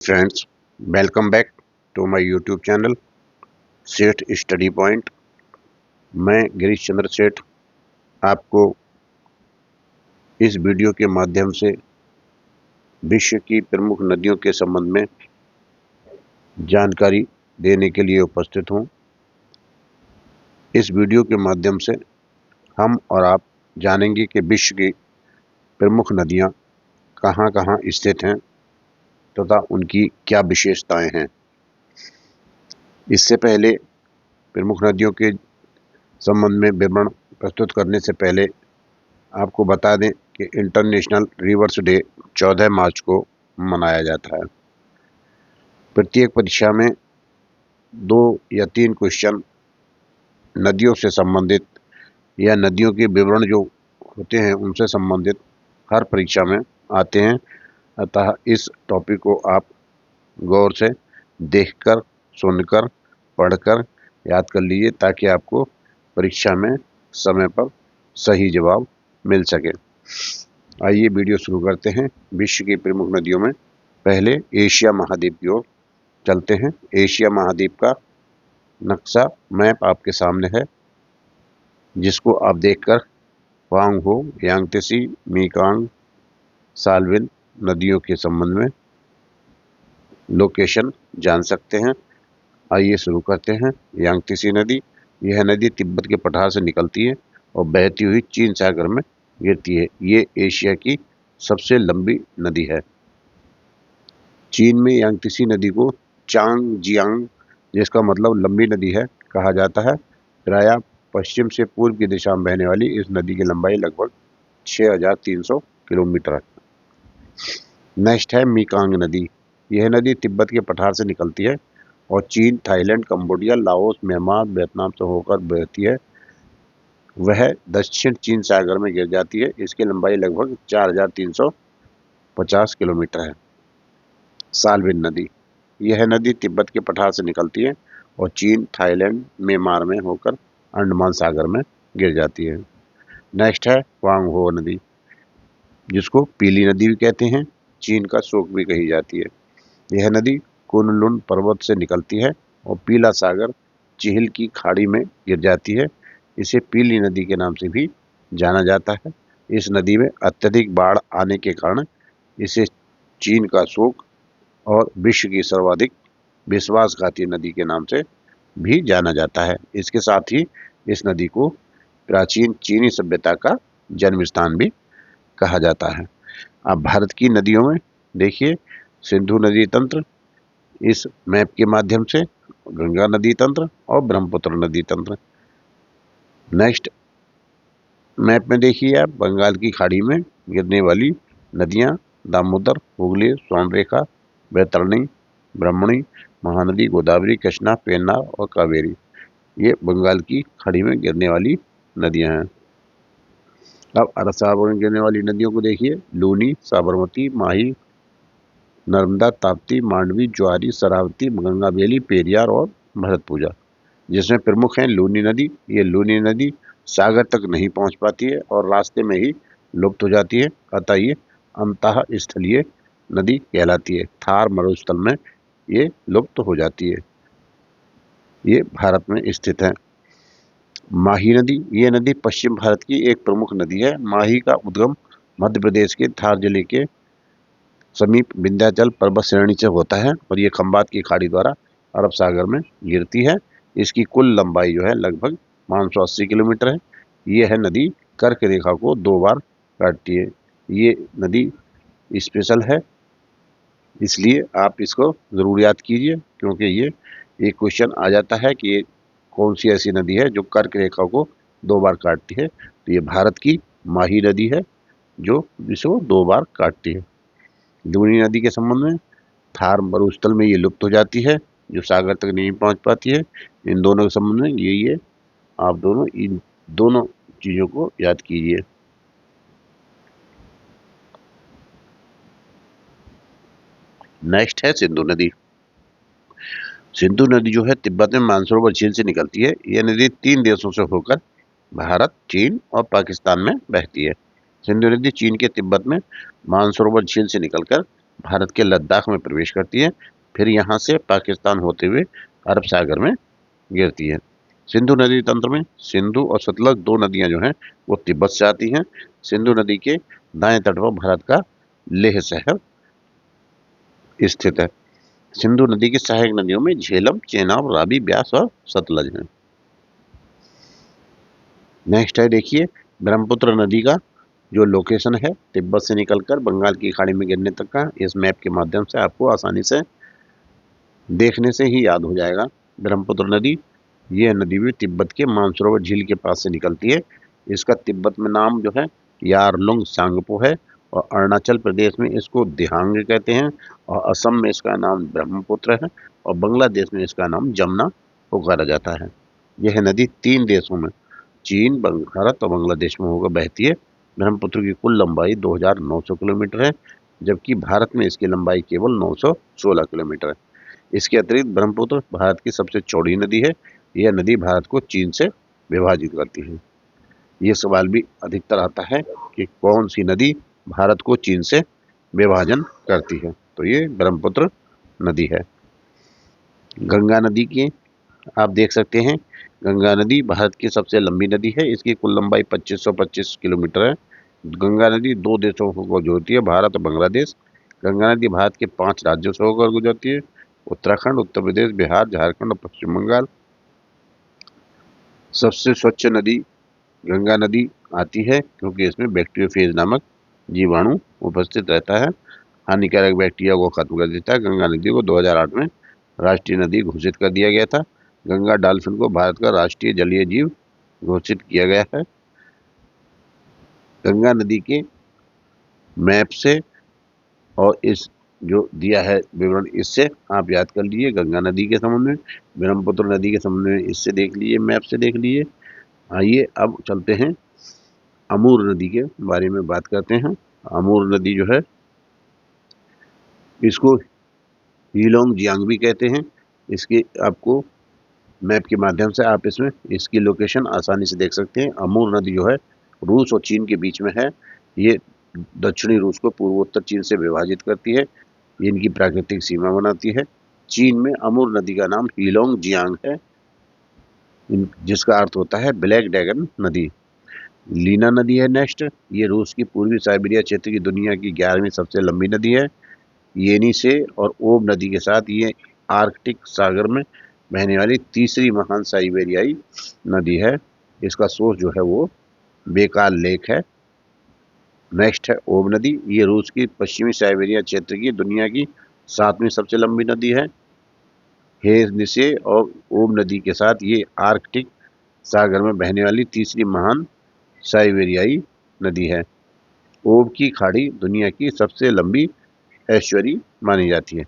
Friends, welcome back to my YouTube channel Seth study point. मैं गिरीश चंद्र सेठ आपको इस वीडियो के माध्यम से विश्व की प्रमुख नदियों के संबंध में जानकारी देने के लिए उपस्थित हूँ। इस वीडियो के माध्यम से हम और आप जानेंगे कि विश्व की प्रमुख नदियाँ कहाँ कहाँ स्थित हैं तथा उनकी क्या विशेषताएं हैं। इससे पहले प्रमुख नदियों के संबंध में विवरण प्रस्तुत करने से पहले आपको बता दें कि इंटरनेशनल रिवर्स डे 14 मार्च को मनाया जाता है। प्रत्येक परीक्षा में 2 या 3 क्वेश्चन नदियों से संबंधित या नदियों के विवरण जो होते हैं उनसे संबंधित हर परीक्षा में आते हैं। अतः इस टॉपिक को आप गौर से देखकर, सुनकर, पढ़कर याद कर लीजिए ताकि आपको परीक्षा में समय पर सही जवाब मिल सके। आइए वीडियो शुरू करते हैं। विश्व की प्रमुख नदियों में पहले एशिया महाद्वीप की ओर चलते हैं। एशिया महाद्वीप का नक्शा मैप आपके सामने है, जिसको आप देखकर ह्वांगहो, यांगत्से, मेकंग, साल्विन नदियों के संबंध में लोकेशन जान सकते हैं। आइए शुरू करते हैं। यांगत्से नदी, यह नदी तिब्बत के पठार से निकलती है और बहती हुई चीन सागर में गिरती है। ये एशिया की सबसे लंबी नदी है। चीन में यांगत्से नदी को चांगजियांग, जिसका मतलब लंबी नदी है, कहा जाता है। प्रायः पश्चिम से पूर्व की दिशा में बहने वाली इस नदी की लंबाई लगभग 6300 किलोमीटर है। नेक्स्ट है मेकंग नदी। यह नदी तिब्बत के पठार से निकलती है और चीन, Thailand, Cambodia, Laos, Myanmar, Vietnam से होकर बहती है। वह दक्षिण चीन सागर में गिर जाती है। इसकी लंबाई लगभग 4350 किलोमीटर है। साल्विन नदी, यह नदी तिब्बत के पठार से निकलती है और चीन, थाईलैंड, म्यांमार में होकर अंडमान सागर में गिर जाती है। नेक्स्ट है ह्वांगहो नदी, जिसको पीली नदी भी कहते हैं, चीन का शोक भी कही जाती है। यह नदी कुनलुन पर्वत से निकलती है और पीला सागर चिहिल की खाड़ी में गिर जाती है। इसे पीली नदी के नाम से भी जाना जाता है। इस नदी में अत्यधिक बाढ़ आने के कारण इसे चीन का शोक और विश्व की सर्वाधिक विश्वासघाती नदी के नाम से भी जाना जाता है। इसके साथ ही इस नदी को प्राचीन चीनी सभ्यता का जन्म स्थान भी कहा जाता है। अब भारत की नदियों में देखिए, सिंधु नदी तंत्र इस मैप के माध्यम से, गंगा नदी तंत्र और ब्रह्मपुत्र नदी तंत्र। नेक्स्ट मैप में देखिए आप बंगाल की खाड़ी में गिरने वाली नदियां दामोदर, हुगली, स्वर्णरेखा, बैतरणी, ब्रह्मणी, महानदी, गोदावरी, कृष्णा, पेन्नार और कावेरी। ये बंगाल की खाड़ी में गिरने वाली नदियां हैं। अब अरब सागर में गिरने वाली नदियों को देखिए, लूनी, साबरमती, माही, नर्मदा, ताप्ती, मांडवी, ज्वारी, शरावती, गंगा बेली, पेरियार और भरतपुजा। जिसमें प्रमुख हैं लूनी नदी। ये लूनी नदी सागर तक नहीं पहुंच पाती है और रास्ते में ही लुप्त हो जाती है, अतः ये अंतः स्थलीय नदी कहलाती है। थार मरुस्थल में ये लुप्त हो जाती है। ये भारत में स्थित है। माही नदी, ये नदी पश्चिम भारत की एक प्रमुख नदी है। माही का उद्गम मध्य प्रदेश के थार जिले के समीप विंध्याचल पर्वत श्रेणी से होता है और ये खंबात की खाड़ी द्वारा अरब सागर में गिरती है। इसकी कुल लंबाई जो है लगभग 580 किलोमीटर है। ये है नदी कर्क रेखा को 2 बार काटती है। ये नदी स्पेशल है, इसलिए आप इसको ज़रूर याद कीजिए, क्योंकि ये एक क्वेश्चन आ जाता है कि ये कौन सी ऐसी नदी है जो कर्क रेखा को 2 बार काटती है। तो ये भारत की माही नदी है जो इसको 2 बार काटती है। लूनी नदी के संबंध में थार मरुस्थल में ये लुप्त हो जाती है, जो सागर तक नहीं पहुंच पाती है। इन दोनों के संबंध में यही है, आप दोनों इन दोनों चीज़ों को याद कीजिए। नेक्स्ट है सिंधु नदी। सिंधु नदी जो है तिब्बत में मानसरोवर झील से निकलती है। यह नदी 3 देशों से होकर भारत, चीन और पाकिस्तान में बहती है। सिंधु नदी चीन के तिब्बत में मानसरोवर झील से निकलकर भारत के लद्दाख में प्रवेश करती है, फिर यहाँ से पाकिस्तान होते हुए अरब सागर में गिरती है। सिंधु नदी तंत्र में सिंधु और सतलज दो नदियां जो हैं वो तिब्बत से आती हैं। सिंधु नदी के दाएं तट पर भारत का लेह शहर स्थित है। सिंधु नदी की सहायक नदियों में झेलम, चेनाब, रावी, ब्यास और सतलज है। नेक्स्ट है देखिए ब्रह्मपुत्र नदी का जो लोकेशन है तिब्बत से निकलकर बंगाल की खाड़ी में गिरने तक का, इस मैप के माध्यम से आपको आसानी से देखने से ही याद हो जाएगा। ब्रह्मपुत्र नदी, यह नदी भी तिब्बत के मानसरोवर झील के पास से निकलती है। इसका तिब्बत में नाम जो है यारलुंग सांगपो है, और अरुणाचल प्रदेश में इसको दिहांग कहते हैं, और असम में इसका नाम ब्रह्मपुत्र है, और बांग्लादेश में इसका नाम जमुना पुकारा जाता है। यह नदी 3 देशों में चीन, भारत और बांग्लादेश में होकर बहती है। ब्रह्मपुत्र की कुल लंबाई 2900 किलोमीटर है, जबकि भारत में इसकी लंबाई केवल 916 किलोमीटर है। इसके अतिरिक्त ब्रह्मपुत्र भारत की सबसे चौड़ी नदी है। यह नदी भारत को चीन से विभाजित करती है। ये सवाल भी अधिकतर आता है कि कौन सी नदी भारत को चीन से विभाजन करती है, तो ये ब्रह्मपुत्र नदी है। गंगा नदी की आप देख सकते हैं, गंगा नदी भारत की सबसे लंबी नदी है। इसकी कुल लंबाई 2525 किलोमीटर है। गंगा नदी 2 देशों को जोड़ती है, भारत और बांग्लादेश। गंगा नदी भारत के 5 राज्यों से होकर गुजरती है, उत्तराखंड, उत्तर प्रदेश, बिहार, झारखंड और पश्चिम बंगाल। सबसे स्वच्छ नदी गंगा नदी आती है, क्योंकि इसमें बैक्टीरियोफेज नामक जीवाणु उपस्थित रहता है, हानिकारक बैक्टीरिया को खत्म कर देता है। गंगा नदी को 2008 में राष्ट्रीय नदी घोषित कर दिया गया था। गंगा डॉल्फिन को भारत का राष्ट्रीय जलीय जीव घोषित किया गया है। गंगा नदी के मैप से और इस जो दिया है विवरण, इससे आप याद कर लीजिए। गंगा नदी के संबंध में, ब्रह्मपुत्र नदी के संबंध में इससे देख लीजिए, मैप से देख लीजिए। आइए अब चलते हैं अमूर नदी के बारे में बात करते हैं। अमूर नदी जो है इसको हीलोंग जियांग भी कहते हैं। इसके आपको मैप के माध्यम से आप इसमें इसकी लोकेशन आसानी से देख सकते हैं। अमूर नदी जो है रूस और चीन के बीच में है। ये दक्षिणी रूस को पूर्वोत्तर चीन से विभाजित करती है, ये इनकी प्राकृतिक सीमा बनाती है। चीन में अमूर नदी का नाम हीलोंग जियांग है, जिसका अर्थ होता है ब्लैक ड्रैगन नदी। लीना नदी है नेक्स्ट, ये रूस की पूर्वी साइबेरिया क्षेत्र की दुनिया की 11वीं सबसे लंबी नदी है। येनिसे और ओब नदी के साथ ये आर्कटिक सागर में बहने वाली तीसरी महान साइबेरियाई नदी है। इसका सोर्स जो है वो बेकाल लेक है। नेक्स्ट है ओब नदी, ये रूस की पश्चिमी साइबेरिया क्षेत्र की दुनिया की 7वीं सबसे लंबी नदी है। हेनिसे और ओब नदी के साथ ये आर्कटिक सागर में बहने वाली तीसरी महान साइबेरियाई नदी है। ओब की खाड़ी दुनिया की सबसे लंबी एस्चुअरी मानी जाती है।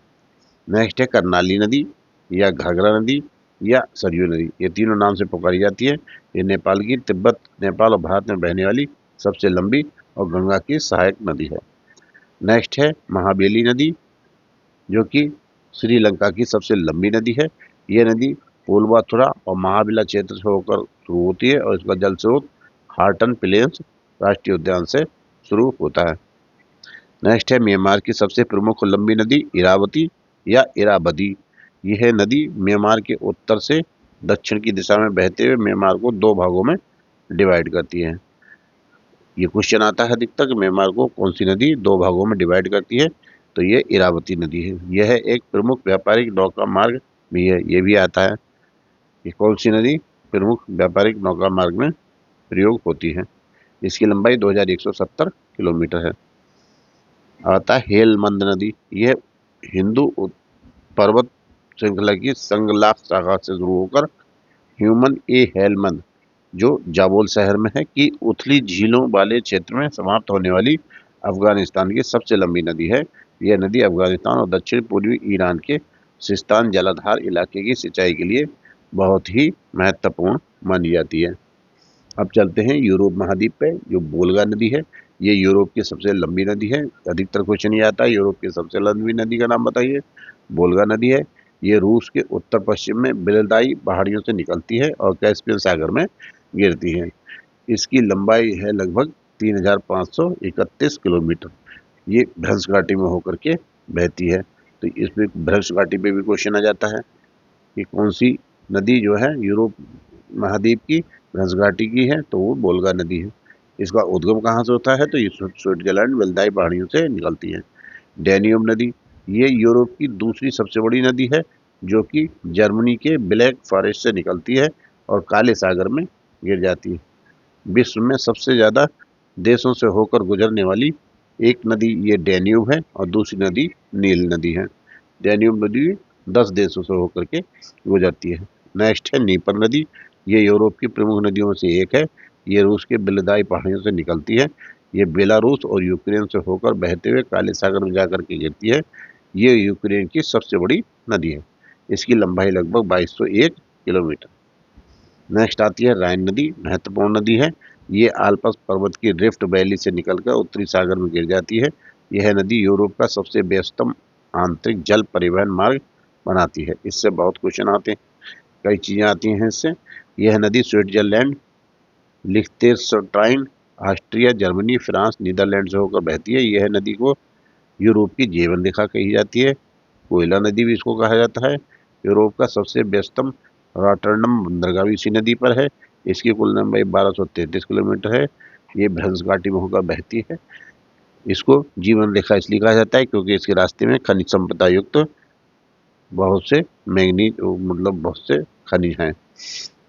नेक्स्ट है कर्नाली नदी या घाघरा नदी या सरयू नदी, ये तीनों नाम से पुकारी जाती है। ये नेपाल की, तिब्बत, नेपाल और भारत में बहने वाली सबसे लंबी और गंगा की सहायक नदी है। नेक्स्ट है महाबेली नदी, जो कि श्रीलंका की सबसे लंबी नदी है। यह नदी पोलवाथुरा और महाबिला क्षेत्र से होकर शुरू होती है, और इसका जल स्रोत हार्टन प्लेन्स राष्ट्रीय उद्यान से शुरू होता है। नेक्स्ट है म्यांमार की सबसे प्रमुख लंबी नदी इरावती या इरावदी। यह नदी म्यांमार के उत्तर से दक्षिण की दिशा में बहते हुए म्यांमार को 2 भागों में डिवाइड करती है। ये क्वेश्चन आता है अधिकतर कि म्यांमार को कौन सी नदी 2 भागों में डिवाइड करती है, तो ये इरावती नदी है। यह एक प्रमुख व्यापारिक नौका मार्ग भी है, ये भी आता है कि कौन सी नदी प्रमुख व्यापारिक नौका मार्ग में प्रयोग होती है। इसकी लंबाई 2170 किलोमीटर है। आता है हेलमंद नदी, यह हिंदू पर्वत श्रृंखला की संगलाक शाखा से शुरू होकर ह्यूमन ए हेलमंद, जो जाबोल शहर में है, कि उथली झीलों वाले क्षेत्र में समाप्त होने वाली अफगानिस्तान की सबसे लंबी नदी है। यह नदी अफगानिस्तान और दक्षिण पूर्वी ईरान के सिस्तान जलाधार इलाके की सिंचाई के लिए बहुत ही महत्वपूर्ण मानी जाती है। अब चलते हैं यूरोप महाद्वीप पे, जो वोल्गा नदी है। ये यूरोप की सबसे लंबी नदी है। अधिकतर क्वेश्चन ये आता है यूरोप की सबसे लंबी नदी का नाम बताइए। वोल्गा नदी है। ये रूस के उत्तर पश्चिम में बेलदाई पहाड़ियों से निकलती है और कैस्पियन सागर में गिरती है। इसकी लंबाई है लगभग 3531 किलोमीटर। ये भ्रंश घाटी में होकर के बहती है। तो इसमें भ्रंश घाटी पे भी क्वेश्चन आ जाता है कि कौन सी नदी जो है यूरोप महाद्वीप की भ्रंश घाटी की है, तो वो वोल्गा नदी है। इसका उद्गम कहाँ से होता है, तो ये स्विट्जरलैंड वेल्दाई पहाड़ियों से निकलती है। डैन्यूब नदी, ये यूरोप की दूसरी सबसे बड़ी नदी है, जो कि जर्मनी के ब्लैक फॉरेस्ट से निकलती है और काले सागर में गिर जाती है। विश्व में सबसे ज़्यादा देशों से होकर गुजरने वाली एक नदी ये डैन्यूब है और दूसरी नदी नील नदी है। डैन्यूब नदी 10 देशों से होकर के गुजरती है। नेक्स्ट है नीपर नदी, ये यूरोप की प्रमुख नदियों में से एक है। ये रूस के बिलदाई पहाड़ियों से निकलती है। ये बेलारूस और यूक्रेन से होकर बहते हुए काले सागर में जाकर के गिरती है। ये यूक्रेन की सबसे बड़ी नदी है। इसकी लंबाई लगभग 2201 किलोमीटर। नेक्स्ट आती है राइन नदी, महत्वपूर्ण नदी है। ये आल्प्स पर्वत की रिफ्ट वैली से निकलकर उत्तरी सागर में गिर जाती है। यह नदी यूरोप का सबसे व्यस्तम आंतरिक जल परिवहन मार्ग बनाती है। इससे बहुत क्वेश्चन आते हैं, कई चीज़ें आती हैं इससे। यह नदी Switzerland, Liechtenstein, Austria, Germany, France, Netherland से होकर बहती है। यह नदी को यूरोप की जीवन रेखा कही जाती है। कोयला नदी भी इसको कहा जाता है। यूरोप का सबसे व्यस्तम रॉटरडम बंदरगाह भी इसी नदी पर है। इसकी कुल लंबाई 1233 किलोमीटर है। ये भ्रंश घाटी में होकर बहती है। इसको जीवन रेखा इसलिए कहा जाता है क्योंकि इसके रास्ते में खनिज संपदा युक्त बहुत से मैंगनीज, मतलब बहुत से खनिज हैं।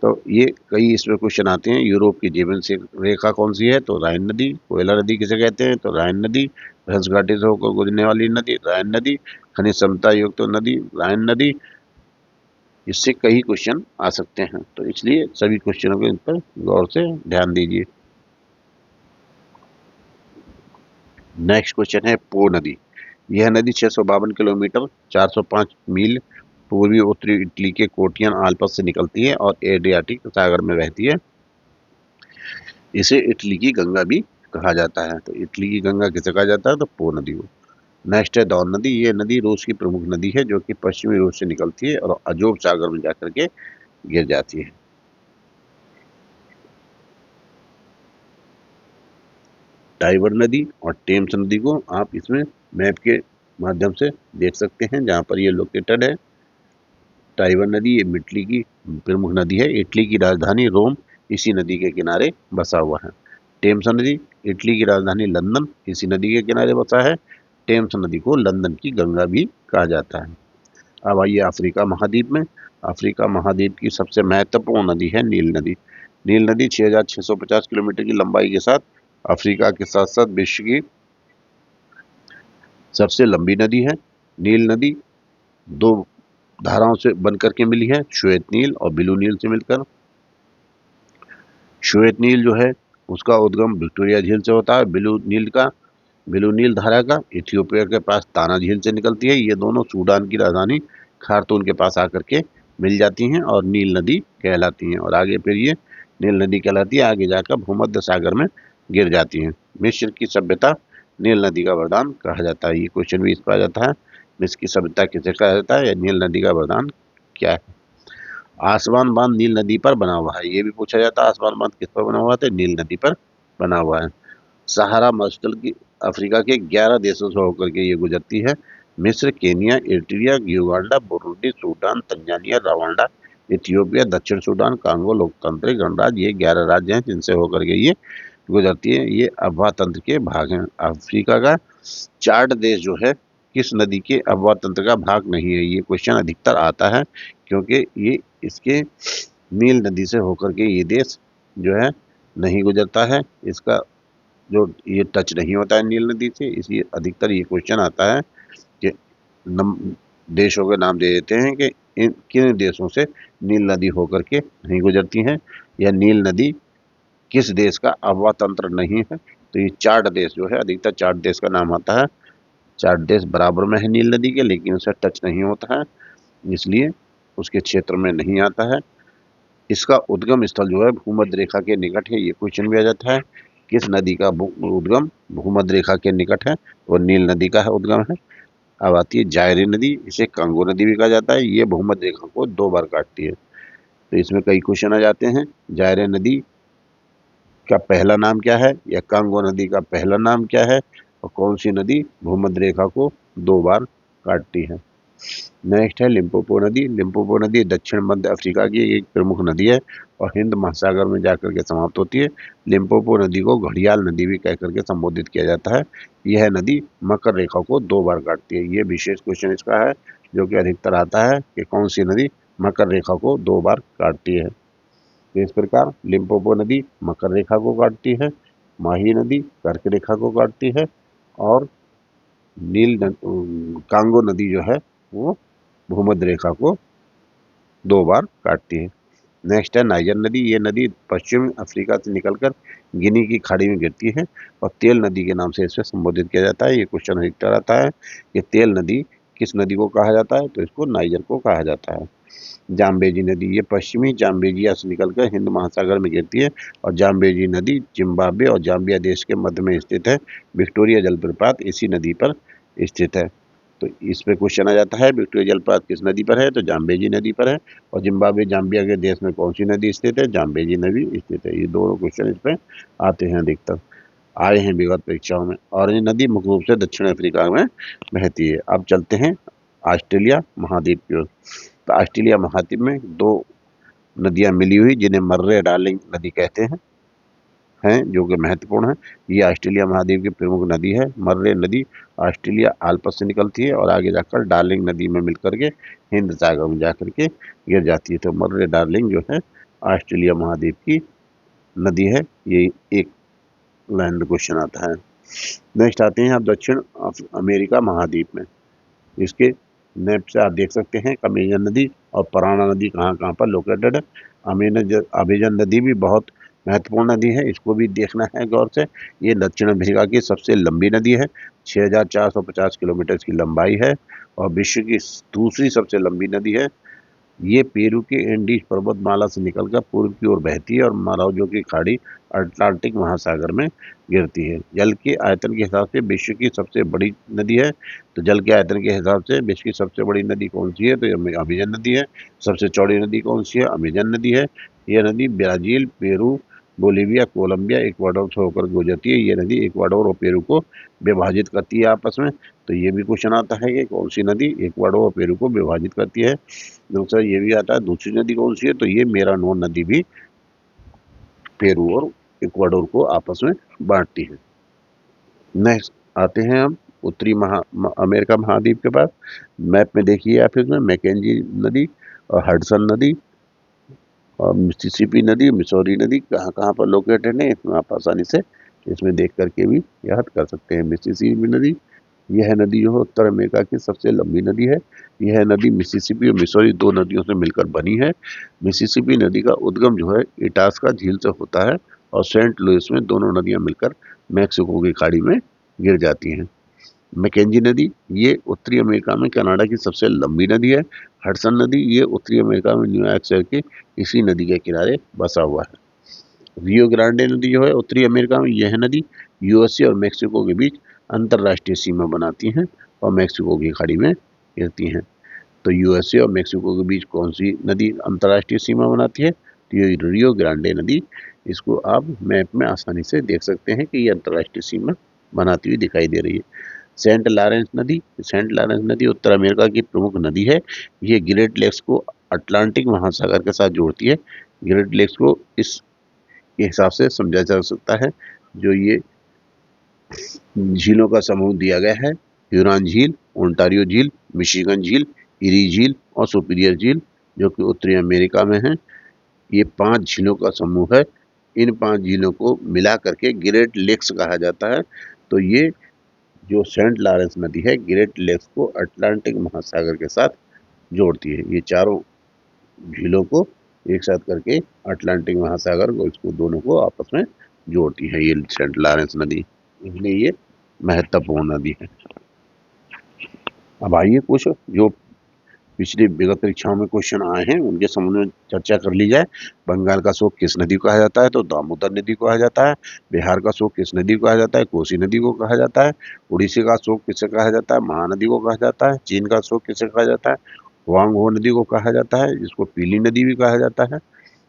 तो ये कई इसमें क्वेश्चन आते हैं। यूरोप की जीवन से रेखा कौन सी है, तो राइन नदी। कोयला नदी किसे कहते हैं, तो राइन नदी। भ्रंश घाटी से होकर गुजरने वाली नदी राइन नदी। खनिज समता युक्त तो नदी राइन नदी। इससे कई क्वेश्चन आ सकते हैं, तो इसलिए सभी क्वेश्चनों के इन पर गौर से ध्यान दीजिए। नेक्स्ट क्वेश्चन है पो नदी। यह नदी 652 किलोमीटर 405 मील पूर्वी उत्तरी इटली के कोटियन आल्प्स से निकलती है और एड्रियाटिक सागर में बहती है। इसे इटली की गंगा भी कहा जाता है। तो इटली की गंगा किसे कहा जाता है, तो पो नदी को। नेक्स्ट है डॉन नदी। ये नदी रूस की प्रमुख नदी है, जो कि पश्चिमी रूस से निकलती है और अजोब सागर में जाकर के गिर जाती है। टाइबर नदी और टेम्स नदी को आप इसमें मैप के माध्यम से देख सकते हैं, जहाँ पर ये लोकेटेड है। टाइबर नदी ये इटली की प्रमुख नदी है। इटली की राजधानी रोम इसी नदी के किनारे बसा हुआ है। टेम्स नदी, इटली की राजधानी लंदन इसी नदी के किनारे बसा है। टेम्स नदी को लंदन की गंगा भी कहा जाता है। अब आइए अफ्रीका महाद्वीप में। अफ्रीका महाद्वीप की सबसे महत्वपूर्ण नदी है नील नदी। नील नदी 6650 किलोमीटर की लंबाई के साथ अफ्रीका के साथ साथ विश्व की सबसे लंबी नदी है। नील नदी दो धाराओं से बनकर के मिली है, श्वेत नील और ब्लू नील से मिलकर। श्वेत नील जो है उसका उद्गम विक्टोरिया झील से होता है। ब्लू नील धारा का इथियोपिया के पास ताना झील से निकलती है। ये दोनों सूडान की राजधानी खार्तूम के पास आकर के मिल जाती हैं और नील नदी कहलाती हैं। और आगे फिर ये नील नदी कहलाती है, आगे जाकर भूमध्य सागर में गिर जाती हैं। मिस्र की सभ्यता नील नदी का वरदान कहा जाता है। ये क्वेश्चन भी इस पर आ जाता है, मिस्र की सभ्यता किसे कहा जाता है या नील नदी का वरदान क्या है। आसवान बांध नील नदी पर बना हुआ है, ये भी पूछा जाता है। आसवान बांध किस पर बना हुआ है, तो नील नदी पर बना हुआ है। सहारा मरुस्थल की अफ्रीका के 11 देशों से होकर के ये गुजरती है। मिस्र, Kenya, Eritrea, Uganda, Burundi, Sudan, Tanzania, Rwanda, Ethiopia, दक्षिण सूडान, कांगो लोकतांत्रिक गणराज्य, ये 11 राज्य हैं जिनसे होकर के ये गुजरती है। ये अफवाह तंत्र के भाग हैं। अफ्रीका का चार्ट देश जो है किस नदी के अफवाह तंत्र का भाग नहीं है, ये क्वेश्चन अधिकतर आता है क्योंकि ये इसके नील नदी से होकर के ये देश जो है नहीं गुजरता है। इसका जो ये टच नहीं होता है नील नदी से, इसलिए अधिकतर ये क्वेश्चन आता है कि देशों के नाम दे देते हैं कि इन किन देशों से नील नदी होकर के नहीं गुजरती हैं या नील नदी किस देश का अफवाह तंत्र नहीं है। तो ये 4 देश जो है अधिकतर 4 देश का नाम आता है। 4 देश बराबर में है नील नदी के, लेकिन उसे टच नहीं होता है, इसलिए उसके क्षेत्र में नहीं आता है। इसका उद्गम स्थल जो है भूमध्य रेखा के निकट है, ये क्वेश्चन भी आ जाता है। किस नदी का उद्गम भूमध्य रेखा के निकट है, वो नील नदी का है उद्गम है। अब आती है जायरे नदी, इसे कांगो नदी भी कहा जाता है। ये भूमध्य रेखा को 2 बार काटती है। तो इसमें कई क्वेश्चन आ जाते हैं। जायरे नदी का पहला नाम क्या है या कांगो नदी का पहला नाम क्या है और कौन सी नदी भूमध्य रेखा को 2 बार काटती है। नेक्स्ट है लिम्पोपो नदी। लिम्पोपो नदी दक्षिण मध्य अफ्रीका की एक प्रमुख नदी है और हिंद महासागर में जाकर के समाप्त होती है। लिम्पोपो नदी को घड़ियाल नदी भी कहकर के संबोधित किया जाता है। यह नदी मकर रेखा को 2 बार काटती है। ये विशेष क्वेश्चन इसका है जो कि अधिकतर आता है कि कौन सी नदी मकर रेखा को 2 बार काटती है। तो इस प्रकार लिम्पोपो नदी मकर रेखा को काटती है, माही नदी कर्क रेखा को काटती है और कांगो नदी जो है वो भूमध्य रेखा को 2 बार काटती है। नेक्स्ट है नाइजर नदी। ये नदी पश्चिम अफ्रीका से निकलकर गिनी की खाड़ी में गिरती है और तेल नदी के नाम से इसे संबोधित किया जाता है। ये क्वेश्चन अधिकतर आता है कि तेल नदी किस नदी को कहा जाता है, तो इसको नाइजर को कहा जाता है। जाम्बेजी नदी। ये पश्चिमी जाम्बेजिया से निकलकर हिंद महासागर में गिरती है और जाम्बेजी नदी जिम्बाब्वे और जाम्बिया देश के मध्य में स्थित है। विक्टोरिया जलप्रपात इसी नदी पर स्थित है। तो इस पे क्वेश्चन आ जाता है विक्टोरिया जलप्रपात किस नदी पर है, तो जाम्बेजी नदी पर है। और जिम्बाब्वे जाम्बिया के देश में कौन सी नदी स्थित है, जाम्बेजी नदी स्थित है। ये दोनों क्वेश्चन इस पे आते हैं, अधिकतर आए हैं विगत परीक्षाओं में। और ये नदी मुख्य रूप से दक्षिण अफ्रीका में बहती है। अब चलते हैं ऑस्ट्रेलिया महाद्वीप की ओर। तो ऑस्ट्रेलिया महाद्वीप में 2 नदियां मिली हुई जिन्हें मर्रे डार्लिंग नदी कहते हैं जो कि महत्वपूर्ण है। ये ऑस्ट्रेलिया महाद्वीप की प्रमुख नदी है। मर्रे नदी ऑस्ट्रेलिया आल्पस से निकलती है और आगे जाकर डार्लिंग नदी में मिलकर के हिंद सागर में जाकर के गिर जाती है। तो मर्रे डार्लिंग जो है ऑस्ट्रेलिया महाद्वीप की नदी है। ये एक लैंड क्वेश्चन आता है। नेक्स्ट आते हैं आप दक्षिण अमेरिका महाद्वीप में। इसके मैप से आप देख सकते हैं अमेजन नदी और पराना नदी कहाँ कहाँ पर लोकेटेड है। अमेजन नदी भी बहुत महत्वपूर्ण नदी है, इसको भी देखना है गौर से। ये दक्षिण अफ्रीका की सबसे लंबी नदी है, 6450 किलोमीटर की लंबाई है और विश्व की दूसरी सबसे लंबी नदी है। ये पेरू के एंडीज पर्वतमाला से निकलकर पूर्व की ओर बहती है और मरावजो की खाड़ी अटलांटिक महासागर में गिरती है। जल के आयतन के हिसाब से विश्व की सबसे बड़ी नदी है। तो जल के आयतन के हिसाब से विश्व की सबसे बड़ी नदी कौन सी है, तो ये अमेजन नदी है। सबसे चौड़ी नदी कौन सी है, अमेजन नदी है। यह नदी Brazil, Peru, Bolivia, Colombia, Ecuador से होकर गुजरती है। ये नदी इक्वाडोर और पेरू को विभाजित करती है आपस में। तो ये भी क्वेश्चन आता है कि कौन सी नदी इक्वाडोर और पेरू को विभाजित करती है। दूसरा ये भी आता है दूसरी नदी कौन सी है, तो ये मेरानोन नदी भी पेरू और इक्वाडोर को आपस में बांटती है। नेक्स्ट आते हैं हम उत्तरी अमेरिका महाद्वीप के पास। मैप में देखिए आप इसमें मैकेंजी नदी और हडसन नदी और मिसिसिपी नदी, मिसौरी नदी कहाँ कहाँ पर लोकेटेड है, इसमें आप आसानी से इसमें देख करके भी याद कर सकते हैं। मिसिसिपी नदी, यह नदी जो है उत्तर अमेरिका की सबसे लंबी नदी है। यह नदी मिसिसिपी और मिसौरी 2 नदियों से मिलकर बनी है। मिसिसिपी नदी का उद्गम जो है इटास्का झील से होता है और सेंट लुइस में दोनों नदियां मिलकर मैक्सिको की खाड़ी में गिर जाती हैं। मैकेंजी नदी ये उत्तरी अमेरिका में कनाडा की सबसे लंबी नदी है। हडसन नदी ये उत्तरी अमेरिका में न्यूयॉर्क शहर के इसी नदी के किनारे बसा हुआ है। रियो ग्रांडे नदी जो है उत्तरी अमेरिका में, यह नदी यूएसए और मेक्सिको के बीच अंतर्राष्ट्रीय सीमा बनाती हैं और मेक्सिको की खाड़ी में गिरती हैं। तो यूएसए और मेक्सिको के बीच कौन सी नदी अंतर्राष्ट्रीय सीमा बनाती है, तो ये रियो ग्रांडे नदी। इसको आप मैप में आसानी से देख सकते हैं कि ये अंतर्राष्ट्रीय सीमा बनाती हुई दिखाई दे रही है। सेंट लॉरेंस नदी, सेंट लॉरेंस नदी उत्तर अमेरिका की प्रमुख नदी है। ये ग्रेट लेक्स को अटलांटिक महासागर के साथ जोड़ती है। ग्रेट लेक्स को इस के हिसाब से समझा जा सकता है, जो ये झीलों का समूह दिया गया है, ह्यूरॉन झील, ओंटारियो झील, मिशिगन झील, इरी झील और सुपीरियर झील, जो कि उत्तरी अमेरिका में है। ये 5 झीलों का समूह है। इन 5 झीलों को मिला करके ग्रेट लेक्स कहा जाता है। तो ये जो सेंट लॉरेंस नदी है ग्रेट लेक्स को अटलांटिक महासागर के साथ जोड़ती है। ये चारों झीलों को एक साथ करके अटलांटिक महासागर को, इसको दोनों को आपस में जोड़ती है ये सेंट लॉरेंस नदी, इसलिए ये महत्वपूर्ण नदी है। अब आइए कुछ जो पिछली विगत परीक्षाओं में क्वेश्चन आए हैं उनके संबंध में चर्चा कर ली जाए। बंगाल का शोक किस नदी को कहा जाता है, तो दामोदर नदी को कहा जाता है। बिहार का शोक किस नदी को कहा जाता है, कोसी नदी को कहा जाता है। उड़ीसा का शोक किसे कहा जाता है, महानदी को कहा जाता है। चीन का शोक किसे कहा जाता है, हुआंगहो नदी को कहा जाता है, जिसको पीली नदी भी कहा जाता है।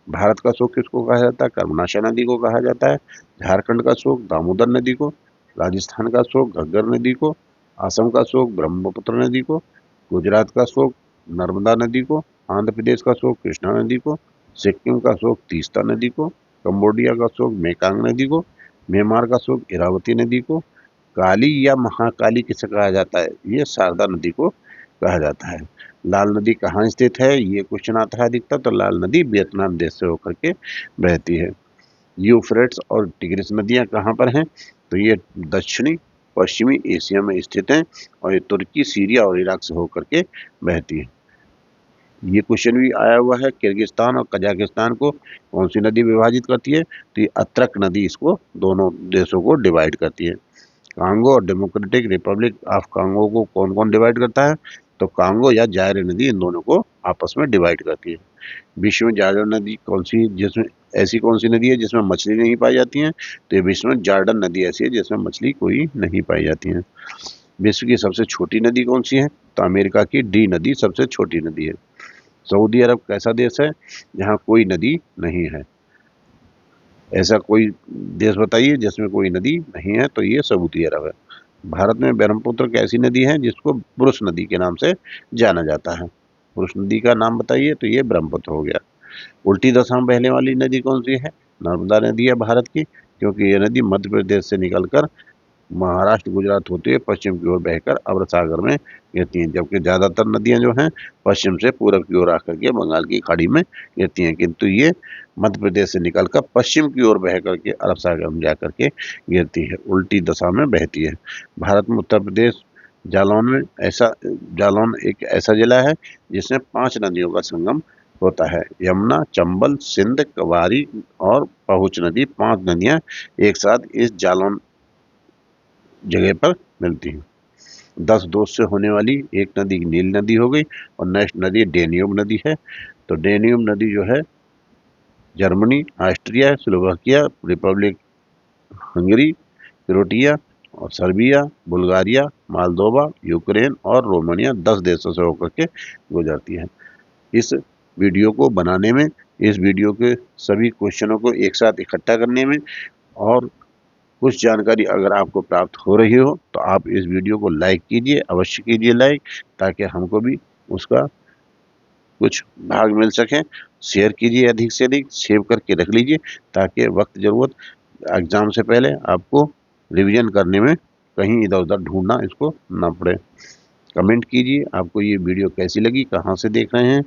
भारत का शोक किसको कहा जाता है, कर्मनाशा नदी को कहा जाता है। झारखंड का शोक दामोदर नदी को, राजस्थान का शोक घग्गर नदी को, असम का अशोक ब्रह्मपुत्र नदी को, गुजरात का अशोक नर्मदा नदी को, आंध्र प्रदेश का अशोक कृष्णा नदी को, सिक्किम का अशोक तीस्ता नदी को, कंबोडिया का अशोक मेकांग नदी को, म्यांमार का अशोक इरावती नदी को, काली या महाकाली किसे कहा जाता है, ये शारदा नदी को कहा जाता है। लाल नदी कहाँ स्थित है, ये क्वेश्चन आता है अधिकतर। तो लाल नदी वियतनाम देश से होकर के बहती है। यूफ्रेट्स और टिग्रिस नदियां कहाँ पर हैं, तो ये दक्षिणी पश्चिमी एशिया में स्थित हैं और ये तुर्की, सीरिया और इराक से होकर के बहती है। ये क्वेश्चन भी आया हुआ है, किर्गिस्तान और कजाकिस्तान को कौन सी नदी विभाजित करती है, तो ये अत्रक नदी इसको दोनों देशों को डिवाइड करती है। कांगो और डेमोक्रेटिक रिपब्लिक ऑफ कांगो को कौन कौन डिवाइड करता है, तो कांगो या जायरे नदी इन दोनों को आपस में डिवाइड करती है। विश्व में जार्डन नदी कौन सी, जिसमें ऐसी कौन सी नदी है जिसमें मछली नहीं पाई जाती है, तो ये विश्व में जार्डन नदी ऐसी है जिसमें मछली कोई नहीं पाई जाती है। विश्व की सबसे छोटी नदी कौन सी है, तो अमेरिका की डी नदी सबसे छोटी नदी है। सऊदी अरब कैसा देश है जहाँ कोई नदी नहीं है, ऐसा कोई देश बताइए जिसमें कोई नदी नहीं है, तो ये सऊदी अरब है। भारत में ब्रह्मपुत्र कैसी नदी है जिसको पुरुष नदी के नाम से जाना जाता है, पुरुष नदी का नाम बताइए, तो ये ब्रह्मपुत्र हो गया। उल्टी दिशा में बहने वाली नदी कौन सी है, नर्मदा नदी है भारत की, क्योंकि ये नदी मध्य प्रदेश से निकलकर महाराष्ट्र गुजरात होते हुए पश्चिम की ओर बहकर अरब सागर में गिरती हैं, जबकि ज़्यादातर नदियां जो हैं पश्चिम से पूरब की ओर आकर के बंगाल की खाड़ी में गिरती हैं, किंतु ये मध्य प्रदेश से निकलकर पश्चिम की ओर बह करके अरब सागर में जाकर के गिरती है, उल्टी दिशा में बहती है। भारत में उत्तर प्रदेश जालौन एक ऐसा जिला है जिसमें 5 नदियों का संगम होता है। यमुना, चंबल, सिंध, कवारी और पहुच नदी, 5 नदियां एक साथ इस जालौन जगह पर मिलती हैं। 10 दोष से होने वाली एक नदी नील नदी हो गई और नेक्स्ट नदी डेन्यूब नदी है। तो डेन्यूब नदी जो है Germany, Austria, Slovakia, Republic Hungary, Croatia और सर्बिया, बुल्गारिया, मोल्दोवा, यूक्रेन और रोमानिया 10 देशों से होकर के गुजरती है। इस वीडियो को बनाने में, इस वीडियो के सभी क्वेश्चनों को एक साथ इकट्ठा करने में और कुछ जानकारी अगर आपको प्राप्त हो रही हो तो आप इस वीडियो को लाइक कीजिए, अवश्य कीजिए लाइक, ताकि हमको भी उसका कुछ भाग मिल सके। शेयर कीजिए, अधिक से अधिक सेव करके रख लीजिए ताकि वक्त ज़रूरत एग्ज़ाम से पहले आपको रिवीजन करने में कहीं इधर उधर ढूंढना इसको ना पड़े। कमेंट कीजिए आपको ये वीडियो कैसी लगी, कहाँ से देख रहे हैं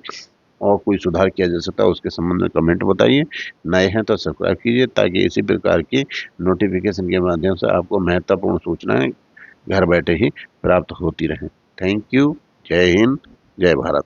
और कोई सुधार किया जा सकता है उसके संबंध में कमेंट बताइए। नए हैं तो सब्सक्राइब कीजिए ताकि इसी प्रकार की नोटिफिकेशन के माध्यम से आपको महत्वपूर्ण सूचनाएं घर बैठे ही प्राप्त होती रहें। Thank you. जय हिंद, जय भारत।